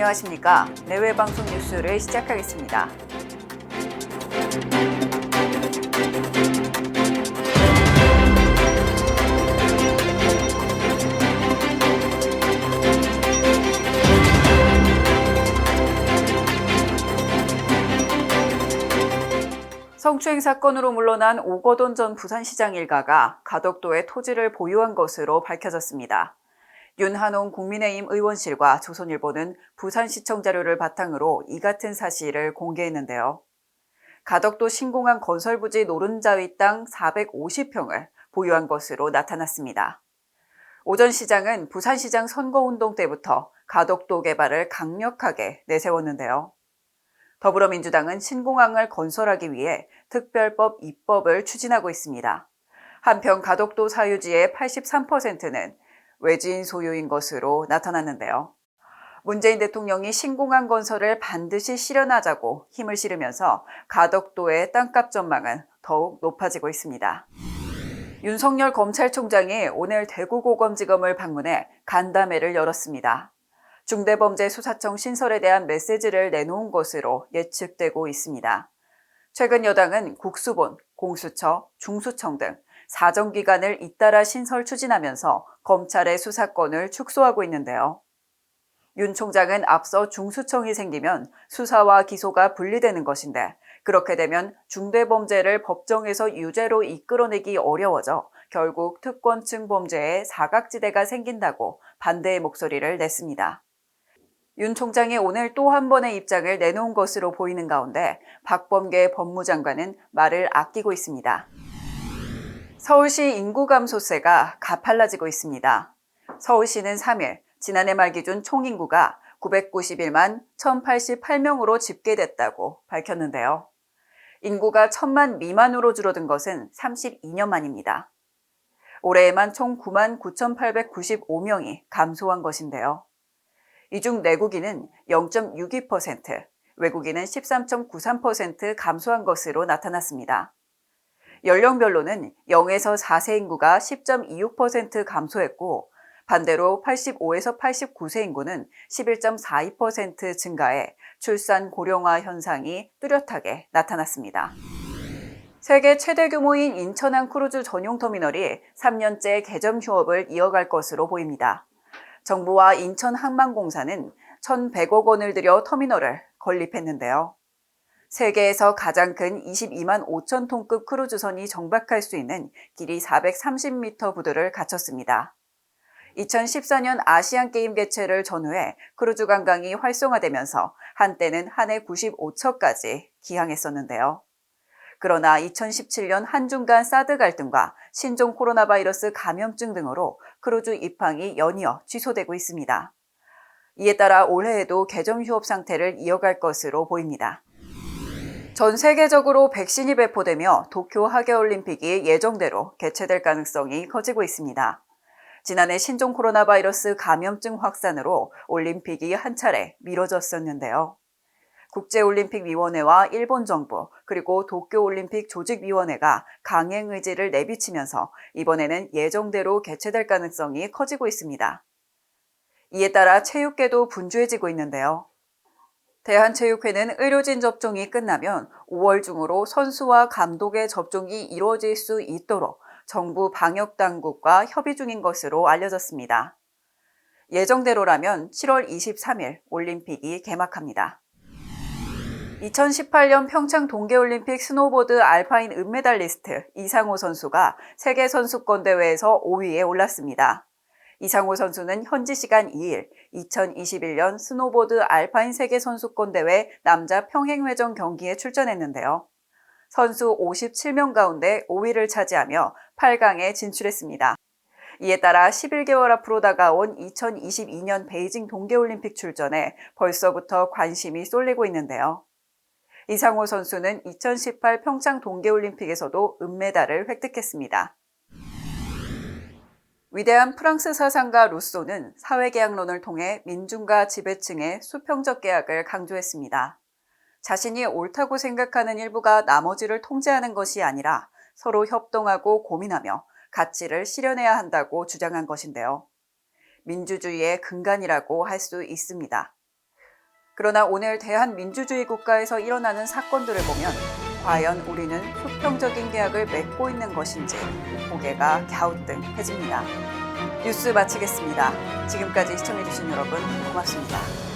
안녕하십니까. 내외방송 뉴스를 시작하겠습니다. 성추행 사건으로 물러난 오거돈 전 부산시장 일가가 가덕도에 토지를 보유한 것으로 밝혀졌습니다. 윤한홍 국민의힘 의원실과 조선일보는 부산시청 자료를 바탕으로 이 같은 사실을 공개했는데요. 가덕도 신공항 건설부지 노른자위 땅 450평을 보유한 것으로 나타났습니다. 오 전 시장은 부산시장 선거운동 때부터 가덕도 개발을 강력하게 내세웠는데요. 더불어민주당은 신공항을 건설하기 위해 특별법 입법을 추진하고 있습니다. 한편 가덕도 사유지의 83%는 외지인 소유인 것으로 나타났는데요. 문재인 대통령이 신공항 건설을 반드시 실현하자고 힘을 실으면서 가덕도의 땅값 전망은 더욱 높아지고 있습니다. 윤석열 검찰총장이 오늘 대구고검지검을 방문해 간담회를 열었습니다. 중대범죄수사청 신설에 대한 메시지를 내놓은 것으로 예측되고 있습니다. 최근 여당은 국수본, 공수처, 중수청 등 사정기관을 잇따라 신설 추진하면서 검찰의 수사권을 축소하고 있는데요. 윤 총장은 앞서 중수청이 생기면 수사와 기소가 분리되는 것인데 그렇게 되면 중대범죄를 법정에서 유죄로 이끌어내기 어려워져 결국 특권층 범죄의 사각지대가 생긴다고 반대의 목소리를 냈습니다. 윤 총장이 오늘 또 한 번의 입장을 내놓은 것으로 보이는 가운데 박범계 법무장관은 말을 아끼고 있습니다. 서울시 인구 감소세가 가팔라지고 있습니다. 서울시는 3일 지난해 말 기준 총인구가 991만 1088명으로 집계됐다고 밝혔는데요. 인구가 1000만 미만으로 줄어든 것은 32년 만입니다. 올해에만 총 9만 9895명이 감소한 것인데요. 이 중 내국인은 0.62%, 외국인은 13.93% 감소한 것으로 나타났습니다. 연령별로는 0에서 4세 인구가 10.26% 감소했고 반대로 85에서 89세 인구는 11.42% 증가해 출산 고령화 현상이 뚜렷하게 나타났습니다. 세계 최대 규모인 인천항 크루즈 전용 터미널이 3년째 개점 휴업을 이어갈 것으로 보입니다. 정부와 인천항만공사는 1,100억 원을 들여 터미널을 건립했는데요. 세계에서 가장 큰 22만 5천 톤급 크루즈선이 정박할 수 있는 길이 430m 부두를 갖췄습니다. 2014년 아시안게임 개최를 전후해 크루즈 관광이 활성화되면서 한때는 한 해 95척까지 기항했었는데요. 그러나 2017년 한중 간 사드 갈등과 신종 코로나 바이러스 감염증 등으로 크루즈 입항이 연이어 취소되고 있습니다. 이에 따라 올해에도 개점 휴업 상태를 이어갈 것으로 보입니다. 전 세계적으로 백신이 배포되며 도쿄 하계올림픽이 예정대로 개최될 가능성이 커지고 있습니다. 지난해 신종 코로나 바이러스 감염증 확산으로 올림픽이 한 차례 미뤄졌었는데요. 국제올림픽위원회와 일본 정부 그리고 도쿄올림픽 조직위원회가 강행 의지를 내비치면서 이번에는 예정대로 개최될 가능성이 커지고 있습니다. 이에 따라 체육계도 분주해지고 있는데요. 대한체육회는 의료진 접종이 끝나면 5월 중으로 선수와 감독의 접종이 이루어질 수 있도록 정부 방역당국과 협의 중인 것으로 알려졌습니다. 예정대로라면 7월 23일 올림픽이 개막합니다. 2018년 평창 동계올림픽 스노보드 알파인 은메달리스트 이상호 선수가 세계선수권대회에서 5위에 올랐습니다. 이상호 선수는 현지 시간 2일 2021년 스노보드 알파인 세계선수권대회 남자 평행회전 경기에 출전했는데요. 선수 57명 가운데 5위를 차지하며 8강에 진출했습니다. 이에 따라 11개월 앞으로 다가온 2022년 베이징 동계올림픽 출전에 벌써부터 관심이 쏠리고 있는데요. 이상호 선수는 2018 평창 동계올림픽에서도 은메달을 획득했습니다. 위대한 프랑스 사상가 루소는 사회계약론을 통해 민중과 지배층의 수평적 계약을 강조했습니다. 자신이 옳다고 생각하는 일부가 나머지를 통제하는 것이 아니라 서로 협동하고 고민하며 가치를 실현해야 한다고 주장한 것인데요. 민주주의의 근간이라고 할 수 있습니다. 그러나 오늘 대한민주주의 국가에서 일어나는 사건들을 보면 과연 우리는 수평적인 계약을 맺고 있는 것인지 고개가 갸우뚱해집니다. 뉴스 마치겠습니다. 지금까지 시청해주신 여러분 고맙습니다.